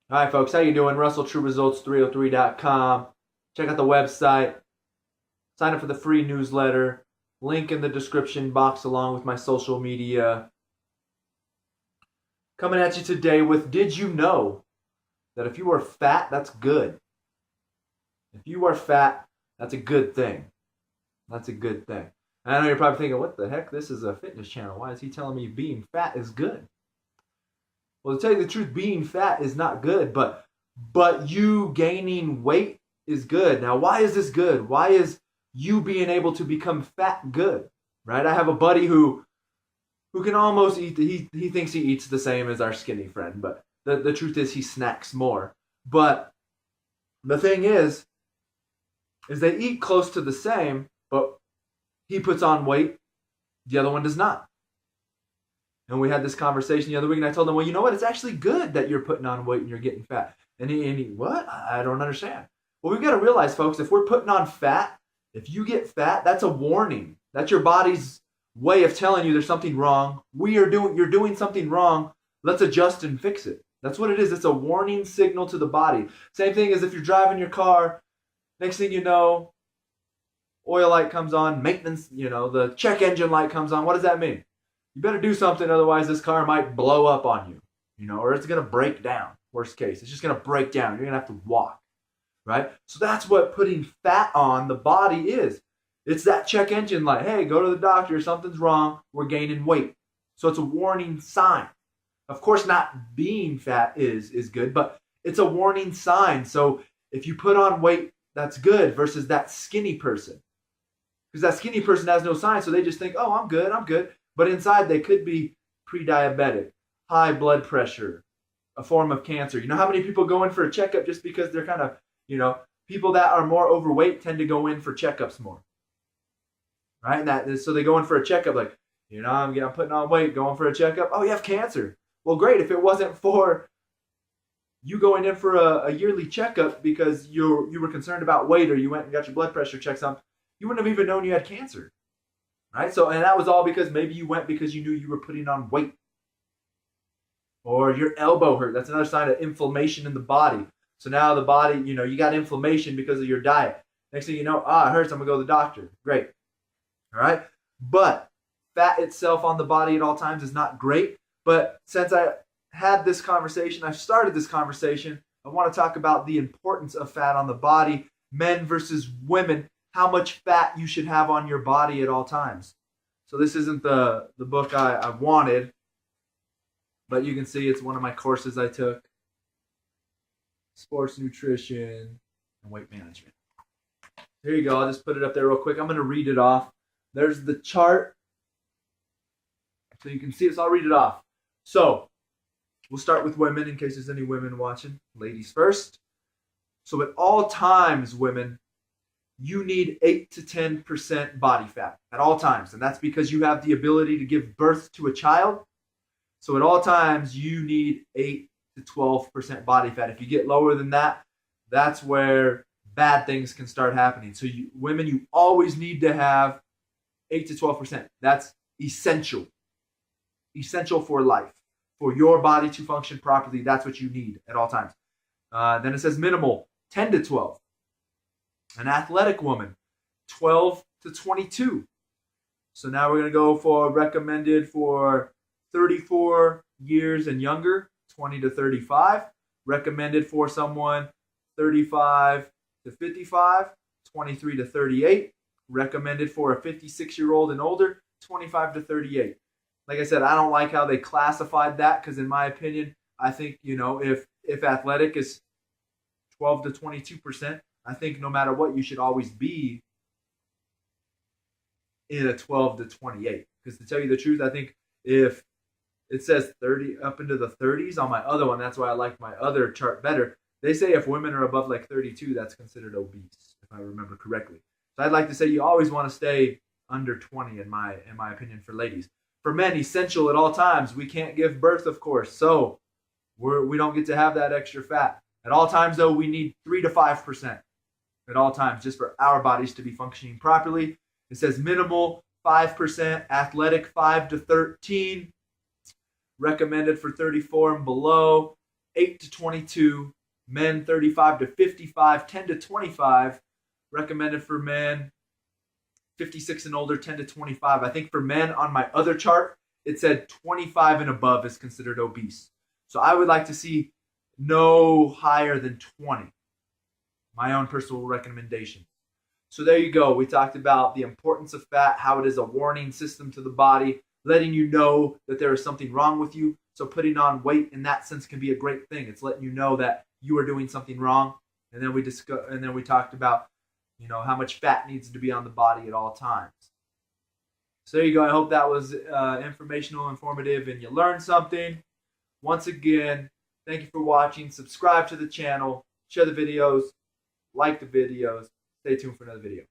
All right, folks, how you doing? RussellTrueResults303.com. Check out the website. Sign up for the free newsletter. Link in the description box along with my social media. Coming at you today with Did you know that if you are fat, that's good? If you are fat, that's a good thing. That's a good thing. And I know you're probably thinking, what the heck? This is a fitness channel. Why is he telling me being fat is good? Well, to tell you the truth, being fat is not good, but you gaining weight is good. Now, why is this good? Why is you being able to become fat good? Right? I have a buddy who can almost eat. He thinks he eats the same as our skinny friend, but the truth is he snacks more. But the thing is they eat close to the same, but he puts on weight, the other one does not. And we had this conversation the other week, and I told him, well, you know what? It's actually good that you're putting on weight and you're getting fat. And he what? I don't understand. Well, we've got to realize, folks, if we're putting on fat, if you get fat, that's a warning. That's your body's way of telling you there's something wrong. You're doing something wrong. Let's adjust and fix it. That's what it is. It's a warning signal to the body. Same thing as if you're driving your car. Next thing you know, oil light comes on, maintenance, the check engine light comes on. What does that mean? You better do something, otherwise this car might blow up on you, or it's going to break down. Worst case, it's just going to break down. You're going to have to walk, right? So that's what putting fat on the body is. It's that check engine light. Hey, go to the doctor. Something's wrong. We're gaining weight. So it's a warning sign. Of course, not being fat is good, but it's a warning sign. So if you put on weight, that's good versus that skinny person. Because that skinny person has no sign, so they just think, oh, I'm good. But inside, they could be pre-diabetic, high blood pressure, a form of cancer. You know how many people go in for a checkup just because they're kind of, people that are more overweight tend to go in for checkups more, right? So they go in for a checkup like, I'm putting on weight, going for a checkup. Oh, you have cancer. Well, great. If it wasn't for you going in for a yearly checkup because you were concerned about weight, or you went and got your blood pressure checked out, you wouldn't have even known you had cancer. Right? So, and that was all because maybe you went because you knew you were putting on weight. Or your elbow hurt. That's another sign of inflammation in the body. So now the body, you got inflammation because of your diet. Next thing you know, it hurts, I'm going to go to the doctor. Great. All right? But fat itself on the body at all times is not great. But since I had this conversation, I started this conversation, I want to talk about the importance of fat on the body, men versus women, how much fat you should have on your body at all times. So this isn't the book I wanted, but you can see it's one of my courses I took. Sports nutrition and weight management. Here you go. I'll just put it up there real quick. I'm going to read it off. There's the chart. So you can see it. So I'll read it off. So we'll start with women in case there's any women watching. Ladies first. So at all times, women, you need 8 to 10% body fat at all times. And that's because you have the ability to give birth to a child. So at all times, you need 8 to 12% body fat. If you get lower than that, that's where bad things can start happening. So women, you always need to have 8 to 12%. That's essential. Essential for life. For your body to function properly, that's what you need at all times. Then it says minimal, 10 to 12. An athletic woman, 12 to 22. So now we're going to go for recommended for 34 years and younger, 20 to 35. Recommended for someone 35 to 55, 23 to 38. Recommended for a 56-year-old and older, 25 to 38. Like I said, I don't like how they classified that because in my opinion, I think, if athletic is 12 to 22%, I think no matter what, you should always be in a 12 to 28. Because to tell you the truth, I think if it says 30 up into the 30s on my other one, that's why I like my other chart better. They say if women are above like 32, that's considered obese, if I remember correctly. So I'd like to say you always want to stay under 20 in my opinion for ladies. For men, essential at all times. We can't give birth, of course, so we don't get to have that extra fat. At all times, though, we need 3 to 5%. At all times, just for our bodies to be functioning properly. It says minimal 5%, athletic 5 to 13, recommended for 34 and below, 8 to 22, men 35 to 55, 10 to 25, recommended for men 56 and older, 10 to 25. I think for men on my other chart, it said 25 and above is considered obese. So I would like to see no higher than 20. My own personal recommendation. So there you go. We talked about the importance of fat, how it is a warning system to the body, letting you know that there is something wrong with you. So putting on weight in that sense can be a great thing. It's letting you know that you are doing something wrong. And then we talked about, how much fat needs to be on the body at all times. So there you go. I hope that was informational, informative, and you learned something. Once again, thank you for watching. Subscribe to the channel, share the videos, like the videos. Stay tuned for another video.